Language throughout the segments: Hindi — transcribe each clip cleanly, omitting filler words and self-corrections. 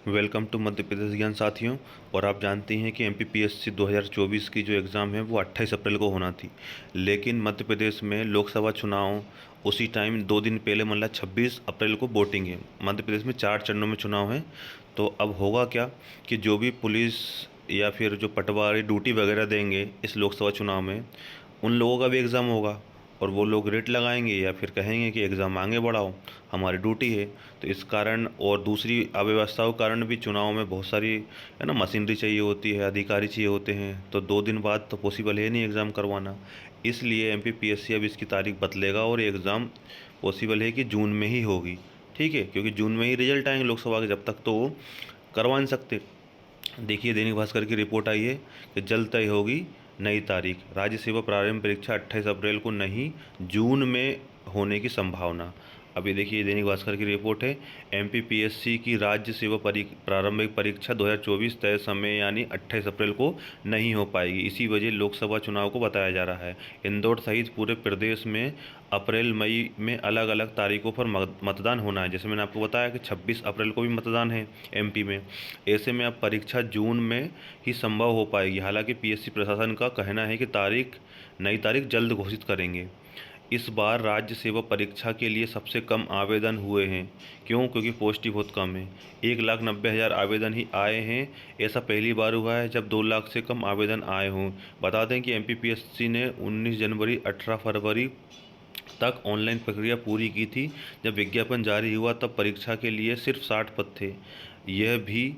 वेलकम टू मध्य प्रदेश ज्ञान साथियों। और आप जानते हैं कि एमपीपीएससी 2024 की जो एग्ज़ाम है वो 28 अप्रैल को होना थी, लेकिन मध्य प्रदेश में लोकसभा चुनाव उसी टाइम 2 दिन पहले मतलब 26 अप्रैल को वोटिंग है। मध्य प्रदेश में 4 चरणों में चुनाव है। तो अब होगा क्या कि जो भी पुलिस या फिर जो पटवारी ड्यूटी वगैरह देंगे इस लोकसभा चुनाव में, उन लोगों का भी एग्ज़ाम होगा और वो लोग रेट लगाएंगे या फिर कहेंगे कि एग्ज़ाम आगे बढ़ाओ, हमारी ड्यूटी है। तो इस कारण और दूसरी अव्यवस्थाओं के कारण भी चुनाव में बहुत सारी है ना मशीनरी चाहिए होती है, अधिकारी चाहिए होते हैं। तो 2 दिन बाद तो पॉसिबल है नहीं एग्ज़ाम करवाना। इसलिए एमपीपीएससी अब इसकी तारीख बदलेगा और ये एग्ज़ाम पॉसिबल है कि जून में ही होगी। ठीक है, क्योंकि जून में ही रिजल्ट आएंगे लोकसभा के, जब तक तो वो करवा नहीं सकते। देखिए दैनिक भास्कर की रिपोर्ट आई है कि जल्द तय होगी नई तारीख। राज्य सेवा प्रारंभिक परीक्षा 28 अप्रैल को नहीं, जून में होने की संभावना। अभी देखिए दैनिक भास्कर की रिपोर्ट है, एमपीपीएससी की राज्य सेवा प्रारंभिक परीक्षा 2024 तय समय यानी 28 अप्रैल को नहीं हो पाएगी। इसी वजह लोकसभा चुनाव को बताया जा रहा है। इंदौर सहित पूरे प्रदेश में अप्रैल मई में अलग अलग तारीखों पर मतदान होना है। जैसे मैंने आपको बताया कि 26 अप्रैल को भी मतदान है एमपी में। ऐसे में अब परीक्षा जून में ही संभव हो पाएगी। हालांकि पीएससी प्रशासन का कहना है कि नई तारीख जल्द घोषित करेंगे। इस बार राज्य सेवा परीक्षा के लिए सबसे कम आवेदन हुए हैं। क्यों? क्योंकि पोस्ट ही बहुत कम है। 1,90,000 आवेदन ही आए हैं। ऐसा पहली बार हुआ है जब 2 लाख से कम आवेदन आए हों। बता दें कि एमपीपीएससी ने 19 जनवरी 18 फरवरी तक ऑनलाइन प्रक्रिया पूरी की थी। जब विज्ञापन जारी हुआ तब परीक्षा के लिए सिर्फ 60 पद थे। यह भी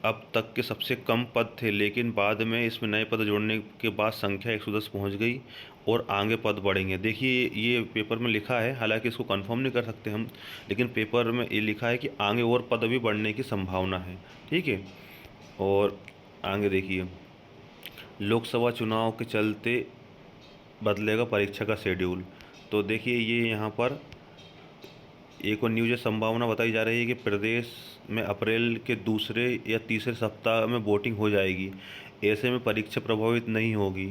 अब तक के सबसे कम पद थे, लेकिन बाद में इसमें नए पद जोड़ने के बाद संख्या 110 पहुंच गई और आगे पद बढ़ेंगे। देखिए ये पेपर में लिखा है, हालांकि इसको कंफर्म नहीं कर सकते हम, लेकिन पेपर में ये लिखा है कि आगे और पद भी बढ़ने की संभावना है। ठीक है, और आगे देखिए, लोकसभा चुनाव के चलते बदलेगा परीक्षा का शेड्यूल। तो देखिए ये यहाँ पर एक और न्यूज़ संभावना बताई जा रही है कि प्रदेश में अप्रैल के दूसरे या तीसरे सप्ताह में वोटिंग हो जाएगी। ऐसे में परीक्षा प्रभावित नहीं होगी,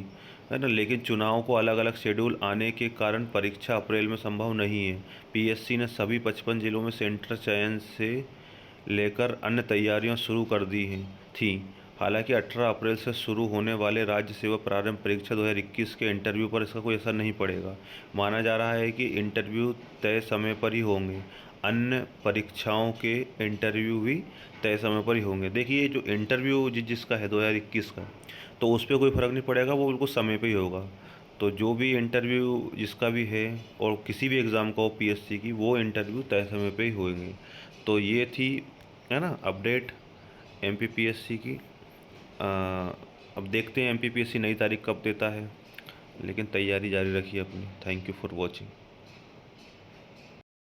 है ना। लेकिन चुनाव को अलग अलग शेड्यूल आने के कारण परीक्षा अप्रैल में संभव नहीं है। पीएससी ने सभी 55 जिलों में सेंटर चयन से लेकर अन्य तैयारियां शुरू कर दी हैं थी। हालांकि 18 अप्रैल से शुरू होने वाले राज्य सेवा प्रारंभ परीक्षा 2021 के इंटरव्यू पर इसका कोई असर नहीं पड़ेगा। माना जा रहा है कि इंटरव्यू तय समय पर ही होंगे। अन्य परीक्षाओं के इंटरव्यू भी तय समय पर ही होंगे। देखिए जो इंटरव्यू जिसका है 2021 का, तो उस पर कोई फ़र्क नहीं पड़ेगा, वो बिल्कुल समय पे ही होगा। तो जो भी इंटरव्यू जिसका भी है और किसी भी एग्ज़ाम का हो पीएससी की, वो इंटरव्यू तय समय पे ही होंगे। तो ये थी, है ना, अपडेट एमपीपीएससी की। अब देखते हैं एमपीपीएससी नई तारीख कब देता है, लेकिन तैयारी जारी रखिए अपनी। Thank you for watching.